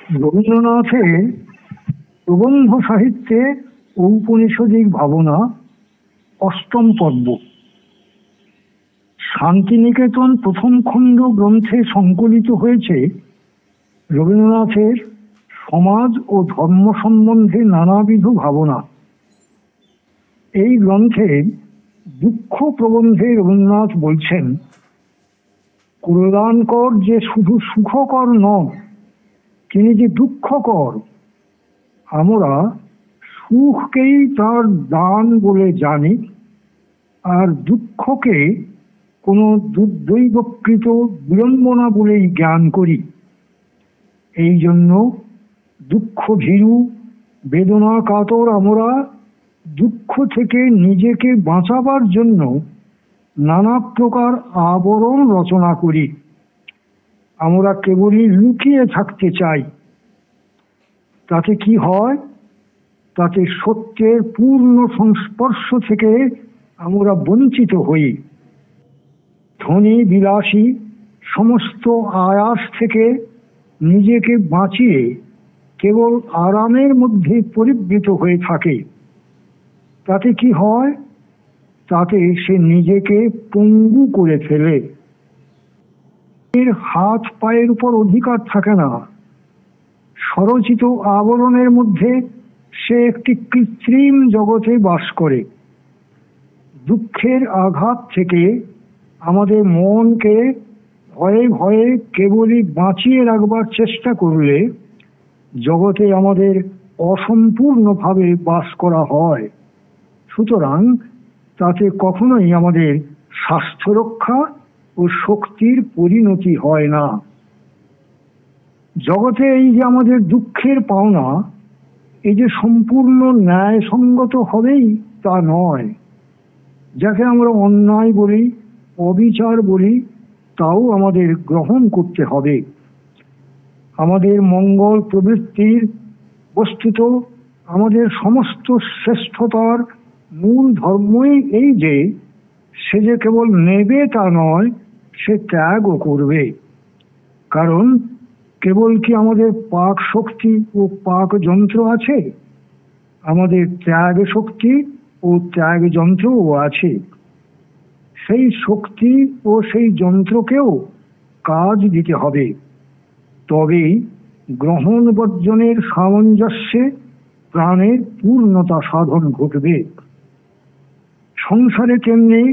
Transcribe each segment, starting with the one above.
রবীন্দ্রনাথের প্রবন্ধ সাহিত্যে ঔপনিষদিক ভাবনা অষ্টম পর্ব। শান্তিনিকেতন প্রথম খণ্ড গ্রন্থে সংকলিত হয়েছে রবীন্দ্রনাথের সমাজ ও ধর্ম সম্বন্ধে নানাবিধ ভাবনা। এই গ্রন্থে দুঃখ প্রবন্ধে রবীন্দ্রনাথ বলছেন, কল্যাণকর যে শুধু সুখকর নন, তিনি যে দুঃখকর। আমরা সুখকেই তার দান বলে জানি, আর দুঃখকে কোনো দুর্দৈবকৃত বিড়ম্বনা বলেই জ্ঞান করি। এই জন্য দুঃখ ভীরু বেদনা কাতর আমরা দুঃখ থেকে নিজেকে বাঁচাবার জন্য নানা প্রকার আবরণ রচনা করি। আমরা কেবলই লুকিয়ে থাকতে চাই। তাতে কি হয়? তাতে সত্যের পূর্ণ সংস্পর্শ থেকে আমরা বঞ্চিত হই। ধনী বিলাসী সমস্ত আয়াস থেকে নিজেকে বাঁচিয়ে কেবল আরামের মধ্যে পরিবৃত হয়ে থাকে। তাতে কি হয়? তাতে সে নিজেকে পঙ্গু করে ফেলে। এর হাত পায়ের উপর অধিকার থাকে না। স্বরচিত আবরণের মধ্যে সে একটি কৃত্রিম জগতে বাস করে। দুঃখের আঘাত থেকে আমাদের মনকে ভয়ে ভয়ে কেবলই বাঁচিয়ে রাখবার চেষ্টা করলে জগতে আমাদের অসম্পূর্ণভাবে বাস করা হয়। সুতরাং তাতে কখনোই আমাদের স্বাস্থ্য রক্ষা ও শক্তির পরিণতি হয় না। জগতে এই যে আমাদের দুঃখের পাওনা, এই যে সম্পূর্ণ ন্যায়সঙ্গত হবেই তা নয়। যাকে আমরা অন্যায় বলি, অবিচার বলি, তাও আমাদের গ্রহণ করতে হবে। আমাদের মঙ্গল প্রবৃত্তির বস্তুত আমাদের সমস্ত শ্রেষ্ঠতার মূল ধর্মই এই যে সে যে কেবল নেবে তা নয়, সে ত্যাগও করবে। কারণ কেবল কি আমাদের পাক শক্তি ও পাক যন্ত্র আছে? আমাদের ত্যাগ শক্তি ও ত্যাগ যন্ত্রও আছে। সেই শক্তি ও সেই যন্ত্রকেও কাজ দিতে হবে, তবেই গ্রহণ বর্জনের সামঞ্জস্যে প্রাণের পূর্ণতা সাধন ঘটবে। সংসারে তেমনি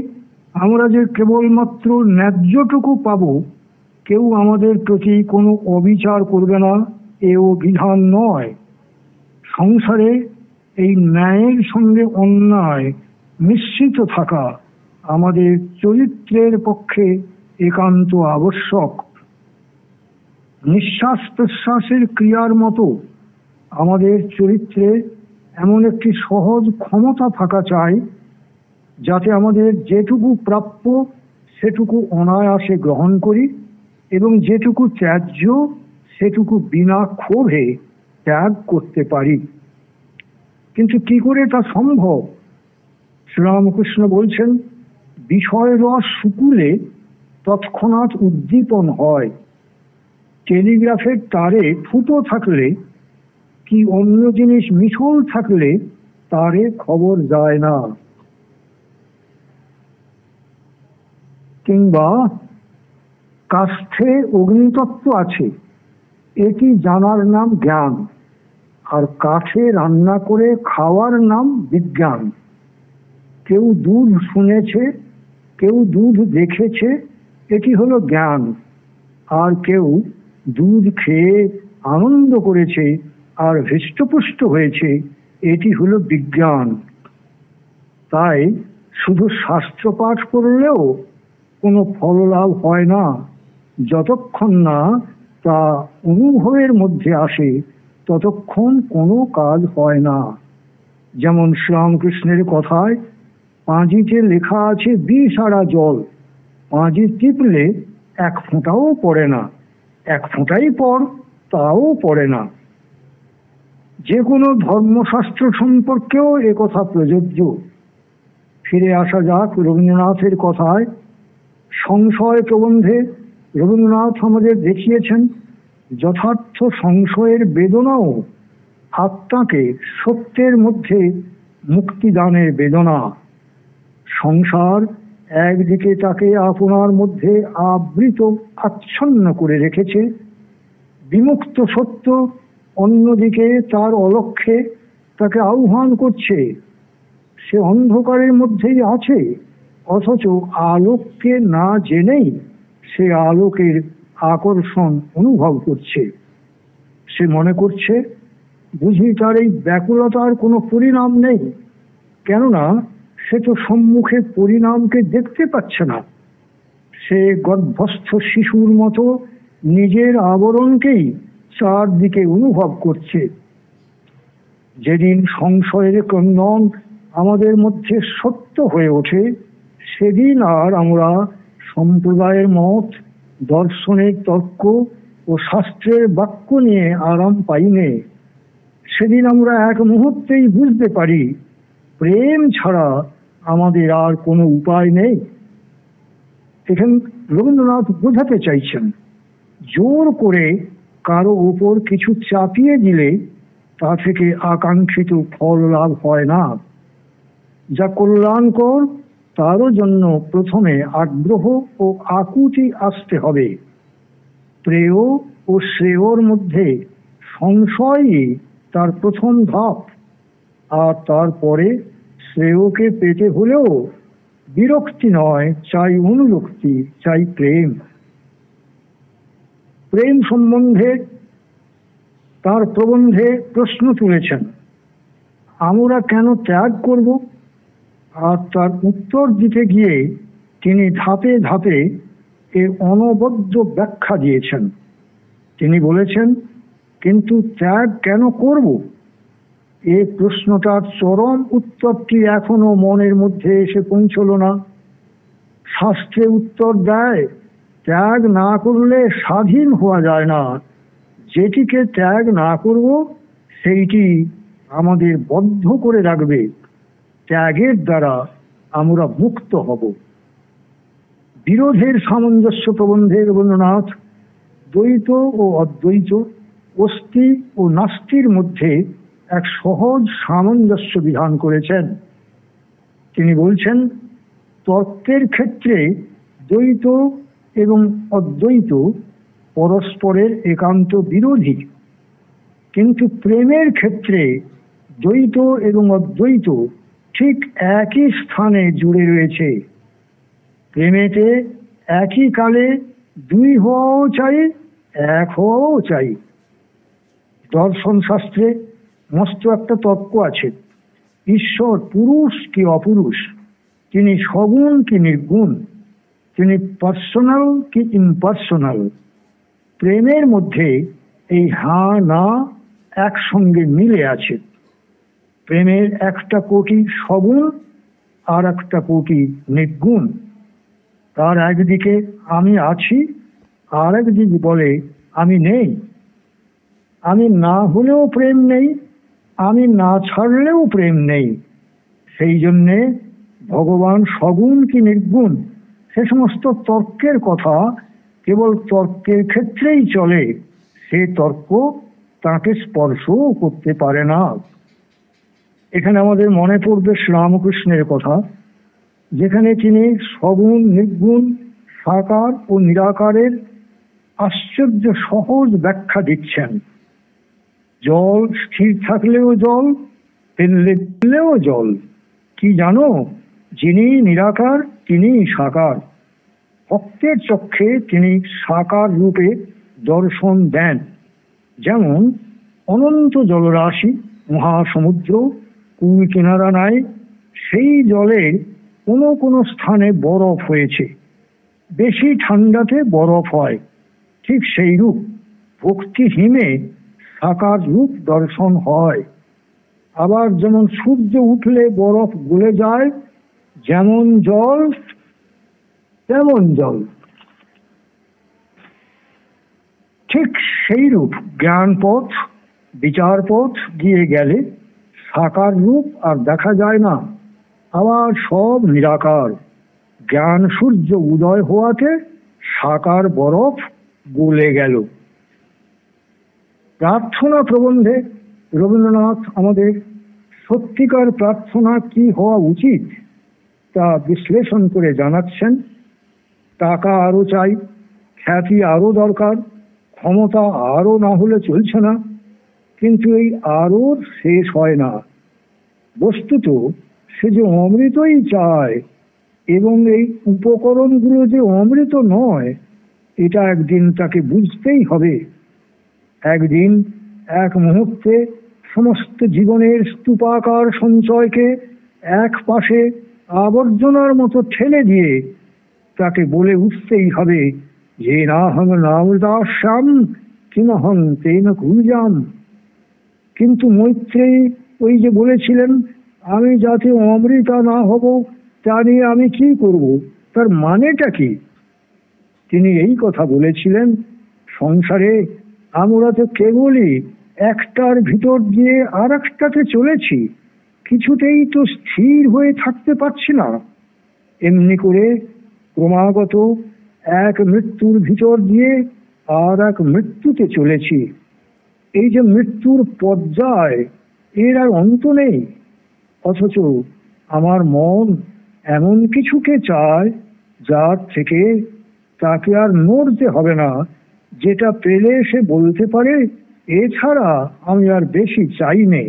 আমরা যে কেবলমাত্র ন্যায্যটুকু পাব, কেউ আমাদের প্রতি কোনো অবিচার করবে না, এও বিধান নয়। সংসারে এই ন্যায়ের সঙ্গে অন্যায় মিশ্রিত থাকা আমাদের চরিত্রের পক্ষে একান্ত আবশ্যক। নিঃশ্বাস প্রশ্বাসের ক্রিয়ার মতো আমাদের চরিত্রে এমন একটি সহজ ক্ষমতা থাকা চাই, যাতে আমাদের যেটুকু প্রাপ্য সেটুকু অনায়াসে গ্রহণ করি এবং যেটুকু ত্যায্য সেটুকু বিনা ক্ষোভে ত্যাগ করতে পারি। কিন্তু কি করে তা সম্ভব? শ্রীরামকৃষ্ণ বলছেন, বিষয় রস শুকুলে তৎক্ষণাৎ উদ্দীপন হয়। টেলিগ্রাফের তারে ফুটো থাকলে কি অন্য জিনিস মিশল থাকলে তারে খবর যায় না। কিংবা কাষ্ঠে অগ্নিতত্ত্ব আছে, এটি জানার নাম জ্ঞান, আর কাঠে রান্না করে খাওয়ার নাম বিজ্ঞান। কেউ দুধ শুনেছে, কেউ দুধ দেখেছে, এটি হলো জ্ঞান। আর কেউ দুধ খেয়ে আনন্দ করেছে আর হৃষ্টপুষ্ট হয়েছে, এটি হলো বিজ্ঞান। তাই শুধু শাস্ত্রপাঠ করলেও কোনো ফললাভ হয় না, যতক্ষণ না তা অনুভবের মধ্যে আসে ততক্ষণ কোনো কাজ হয় না। যেমন শ্রীরামকৃষ্ণের কথায়, পাঁজিতে লেখা আছে বিষারা জল, পাঁজি টিপলে এক ফোঁটাও পড়ে না, এক ফোঁটাই পড় তাও পড়ে না। যে কোনো ধর্মশাস্ত্র সম্পর্কেও একথা প্রযোজ্য। ফিরে আসা যাক রবীন্দ্রনাথের কথায়। সংশয় প্রবন্ধে রবীন্দ্রনাথ আমাদের দেখিয়েছেন যথার্থ সংশয়ের বেদনাও আত্মাকে সত্যের মধ্যে মুক্তিদানের বেদনা। সংসার একদিকে তাকে আপনার মধ্যে আবৃত আচ্ছন্ন করে রেখেছে, বিমুক্ত সত্য অন্যদিকে তার অলক্ষ্যে তাকে আহ্বান করছে। সে অন্ধকারের মধ্যেই আছে, অথচ আলোককে না জেনেই সে আলোকের আকর্ষণ অনুভব করছে। সে মনে করছে বুঝি তার এই ব্যাকুলতার কোনো পরিণাম নেই, কেননা সে তো সম্মুখে পরিণামকে দেখতে পাচ্ছে না। সে গর্ভস্থ শিশুর মতো নিজের আবরণকেই চারদিকে অনুভব করছে। যেদিন সংশয়ের ক্রন্দন আমাদের মধ্যে সত্য হয়ে ওঠে, সেদিন আর আমরা সম্প্রদায়ের মত, দর্শনের তর্ক ও শাস্ত্রের বাক্য নিয়ে আরাম পাইনে। সেদিন আমরা এক মুহূর্তেই বুঝতে পারি প্রেম ছাড়া আমাদের আর কোনো উপায় নেই। এখানে রবীন্দ্রনাথ বোঝাতে চাইছেন জোর করে কারো উপর কিছু চাপিয়ে দিলে তা থেকে আকাঙ্ক্ষিত ফল লাভ হয় না। যা কল্যাণকর তারও জন্য প্রথমে আগ্রহ ও আকুতি আসতে হবে। প্রেয় ও শ্রেয়র মধ্যে সংশয়ই তার প্রথম ধাপ, আর তারপরে শ্রেয়কে পেতে হলেও বিরক্তি নয়, চাই অনুরক্তি, চাই প্রেম। প্রেম সম্বন্ধে তার প্রবন্ধে প্রশ্ন তুলেছেন, আমরা কেন ত্যাগ করব? আর তার উত্তর দিতে গিয়ে তিনি ধাপে ধাপে এর অনবদ্য ব্যাখ্যা দিয়েছেন। তিনি বলেছেন, কিন্তু ত্যাগ কেন করব? এই প্রশ্নটার চরম উত্তরটি এখনো মনের মধ্যে এসে পৌঁছল না। শাস্ত্রে উত্তর দেয়, ত্যাগ না করলে স্বাধীন হওয়া যায় না। যেটিকে ত্যাগ না করব সেইটি আমাদের বদ্ধ করে রাখবে। ত্যাগের দ্বারা আমরা মুক্ত হব। বিরোধের সামঞ্জস্য প্রবন্ধে রবীন্দ্রনাথ দ্বৈত ও অদ্বৈত, অস্তি ও নাস্তির মধ্যে এক সহজ সামঞ্জস্য বিধান করেছেন। তিনি বলছেন, তত্ত্বের ক্ষেত্রে দ্বৈত এবং অদ্বৈত পরস্পরের একান্ত বিরোধী, কিন্তু প্রেমের ক্ষেত্রে দ্বৈত এবং অদ্বৈত ঠিক একই স্থানে জুড়ে রয়েছে। প্রেমেতে একই কালে দুই হওয়াও চাই, এক হওয়াও চাই। দর্শন শাস্ত্রে মস্ত একটা তত্ত্ব আছে, ঈশ্বর পুরুষ কি অপুরুষ, তিনি সগুণ কি নির্গুণ, তিনি পার্সোনাল কি ইম্পার্সোনাল। প্রেমের মধ্যে এই হা না একসঙ্গে মিলে আছে। প্রেমের একটা কোটি সগুণ আর একটা কোটি নির্গুণ। তার একদিকে আমি আছি, আর একদিকে বলে আমি নেই। আমি না হলেও প্রেম নেই, আমি না ছাড়লেও প্রেম নেই। সেই জন্যে ভগবান সগুণ কি নির্গুণ সে সমস্ত তর্কের কথা কেবল তর্কের ক্ষেত্রেই চলে। সে তর্ক তাকে স্পর্শও করতে পারে না। এখানে আমাদের মনে পড়বে শ্রীরামকৃষ্ণের কথা, যেখানে তিনি সগুণ নির্গুণ সাকার ও নিরাকারের আশ্চর্য সহজ ব্যাখ্যা দিচ্ছেন। জল স্থির থাকলেও জল, ফেললেও জল। কি জানো, যিনি নিরাকার তিনি সাকার। ভক্তের চক্ষে তিনি সাকার রূপে দর্শন দেন। যেমন অনন্ত জলরাশি, মহাসমুদ্র, কুল কিনারা নাই, সেই জলের কোনো কোনো স্থানে বরফ হয়েছে, বেশি ঠান্ডাতে বরফ হয়। ঠিক সেই রূপ ভক্তি হিমে সাকার রূপ দর্শন হয়। আবার যেমন সূর্য উঠলে বরফ গলে যায়, যেমন জল তেমন জল, ঠিক সেই রূপ জ্ঞান পথ বিচার পথ দিয়ে গেলে সাকার রূপ আর দেখা যায় না, আবার সব নিরাকার। জ্ঞান সূর্য উদয় হওয়াতে সাকার বরফ গলে গেল। প্রার্থনা প্রবন্ধে রবীন্দ্রনাথ আমাদের সত্যিকার প্রার্থনা কি হওয়া উচিত তা বিশ্লেষণ করে জানাচ্ছেন। টাকা আরো চাই, খ্যাতি আরো দরকার, ক্ষমতা আরো না হলে চলছে না, কিন্তু এই আরো শেষ হয় না। বস্তুত সে যে অমৃতই চায় এবং এই উপকরণগুলো যে অমৃত নয় এটা একদিন তাকে বুঝতেই হবে। একদিন এক মুহূর্তে সমস্ত জীবনের স্তূপাকার সঞ্চয়কে এক পাশে আবর্জনার মতো ঠেলে দিয়ে তাকে বলে উঠতেই হবে যে নাহং নামৃতাস্যাম কিমহং তেন কুজাম। কিন্তু মৈত্রেয়ী ওই যে বলেছিলেন আমি যাতে অমৃতা না হব তা নিয়ে আমি কি করব, তার মানেটা কি? তিনি এই কথা বলেছিলেন সংসারে আমরা তো কেবলই একটার ভিতর দিয়ে আর একটাতে চলেছি, কিছুতেই তো স্থির হয়ে থাকতে পারছি না। এমনি করে ক্রমাগত এক মৃত্যুর ভিতর দিয়ে আর এক মৃত্যুতে চলেছি। এই যে মৃত্যুর পর্যায় এর আর অন্ত নেই, অথচ আমার মন এমন কিছুকে চায় যার থেকে তাকে আর নড়তে হবে না, যেটা পেলে সে বলতে পারে এছাড়া আমি আর বেশি চাই নে।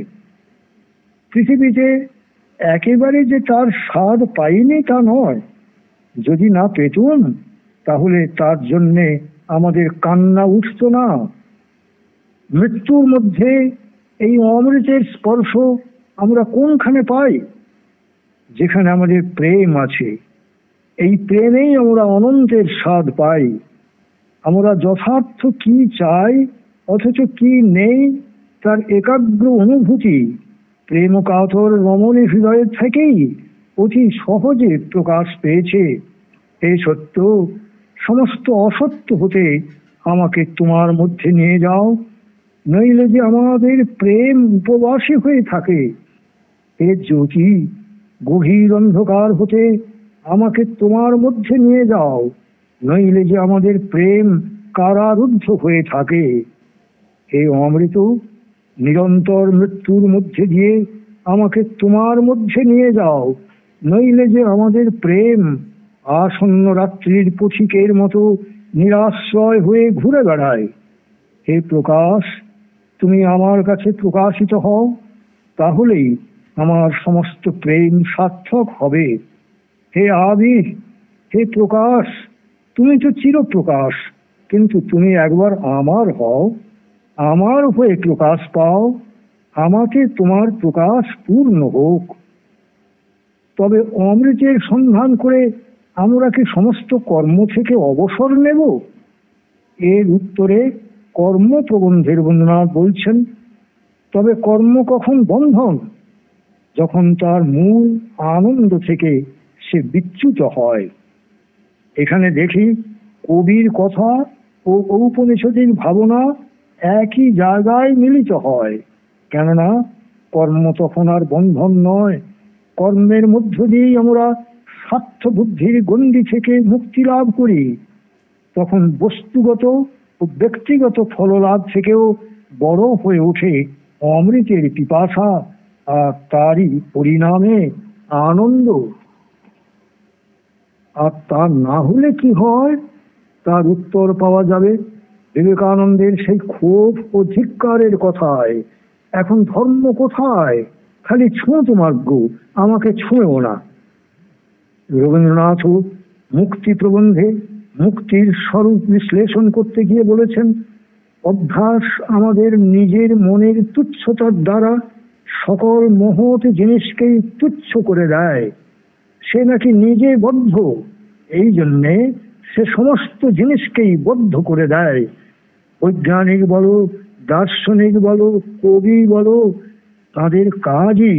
পৃথিবীতে একেবারে যে তার স্বাদ পাইনি তা নয়, যদি না পেতুম তাহলে তার জন্যে আমাদের কান্না উঠত না। মৃত্যুর মধ্যে এই অমৃতের স্পর্শ আমরা কোনখানে পাই? যেখানে আমাদের প্রেম আছে, এই প্রেমেই আমরা অনন্তের স্বাদ পাই। আমরা যথার্থ কি চাই অথচ কি নেই তার একাগ্র অনুভূতি প্রেম কাতর রমণী হৃদয়ের থেকেই অতি সহজে প্রকাশ পেয়েছে। এই সত্য সমস্ত অসত্য হতে আমাকে তোমার মধ্যে নিয়ে যাও, নইলে যে আমাদের প্রেম উপবাসী হয়ে থাকে। এ জ্যোতি গভীর অন্ধকার হতে আমাকে তোমার মধ্যে নিয়ে যাও, নইলে যে আমাদের প্রেম কারারুদ্ধ হয়ে থাকে। এই অমৃত নিরন্তর মৃত্যুর মধ্যে দিয়ে আমাকে তোমার মধ্যে নিয়ে যাও, নইলে যে আমাদের প্রেম আসন্ন রাত্রির পথিকের মতো নিরাশ্রয় হয়ে ঘুরে বেড়ায়। হে প্রকাশ, তুমি আমার কাছে প্রকাশিত হও, তাহলেই আমার সমস্ত প্রেম সার্থক হবে। হে আবির, হে প্রকাশ, তুমি তো চিরপ্রকাশ, কিন্তু তুমি একবার আমার হও, আমার হয়ে প্রকাশ পাও, আমাকে তোমার প্রকাশ পূর্ণ হোক। তবে অমৃতের সন্ধান করে আমরা কি সমস্ত কর্ম থেকে অবসর নেব? এর উত্তরে কর্ম প্রবন্ধে রবীন্দ্রনাথ বলছেন, তবে কর্ম কখন বন্ধন? যখন তার মূল আনন্দ থেকে সে বিচ্যুত হয়। এখানে দেখি কবির কথা ও ঔপনিষদের ভাবনা একই জায়গায় মিলিত হয়। কেননা কর্ম তখন আর বন্ধন নয়, কর্মের মধ্য দিয়েই আমরা স্বার্থ বুদ্ধির গণ্ডি থেকে মুক্তি লাভ করি। তখন বস্তুগত ও ব্যক্তিগত ফললাভ থেকেও বড় হয়ে ওঠে অমৃতের পিপাসা, আর তারই পরিণামে আনন্দ। আর তা না হলে কি হয় তার উত্তর পাওয়া যাবে বিবেকানন্দের সেই ক্ষোভ ও ধিক্কারের কথায়। এখন ধর্ম কোথায়? খালি ছুঁতো মার্গ, আমাকে ছুঁয়েও না। রবীন্দ্রনাথও মুক্তি প্রবন্ধে মুক্তির স্বরূপ বিশ্লেষণ করতে গিয়ে বলেছেন, অভ্যাস আমাদের নিজের মনের তুচ্ছতার দ্বারা সকল মহৎ জিনিসকেই তুচ্ছ করে দেয়। সে নাকি নিজে বদ্ধ, এই জন্যে সে সমস্ত জিনিসকেই বদ্ধ করে দেয়। বৈজ্ঞানিক বলো, দার্শনিক বলো, কবি বলো, তাদের কাজই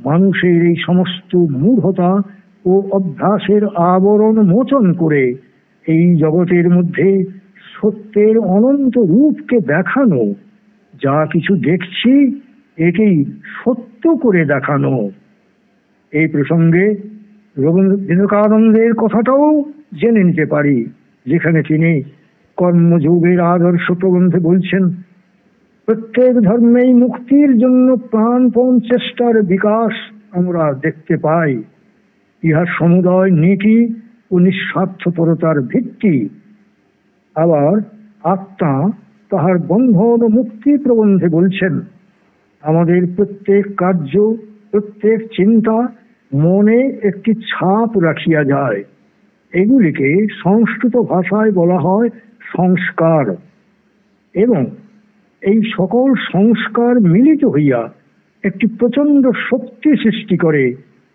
মানুষের এই সমস্ত মূঢ়তা ও অভ্যাসের আবরণ মোচন করে এই জগতের মধ্যে সত্যের অনন্ত রূপকে দেখানো। যা কিছু দেখছি একেই সত্য করে দেখানো। এই প্রসঙ্গে বিবেকানন্দের কথাটাও জেনে নিতে পারি, যেখানে তিনি কর্মযোগের আদর্শ প্রবন্ধে বলছেন, প্রত্যেক ধর্মেই মুক্তির জন্য প্রাণপণ চেষ্টার বিকাশ আমরা দেখতে পাই। ইহা সমুদয় নীতি ও নিঃস্বার্থপরতার ভিত্তি। আবার আত্মা তাহার বন্ধন ও মুক্তি প্রবন্ধে বলছেন, আমাদের প্রত্যেক কার্য, প্রত্যেক চিন্তা মনে একটি ছাপ রাখিয়া যায়। এগুলিকে সংস্কৃত ভাষায় বলা হয় সংস্কার, এবং এই সকল সংস্কার মিলিত হইয়া একটি প্রচন্ড শক্তি সৃষ্টি করে,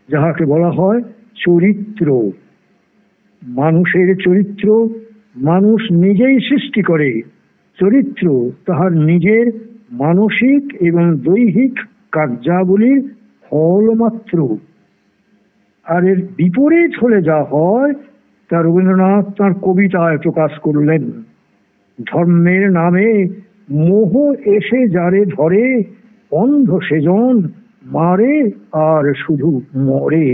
যাহাকে বলা হয় চরিত্র। মানুষের চরিত্র মানুষ নিজেই সৃষ্টি করে। চরিত্র তাহার নিজের মানসিক এবং দৈহিক কার্যাবলীর ফল মাত্র। আর এর বিপরীত হলে যা হয় তা রবীন্দ্রনাথ তাঁর কবিতায় প্রকাশ করলেন। ধর্মের নামে মোহ এসে যারে ধরে, অন্ধ সেজন মারে আর শুধু মরে।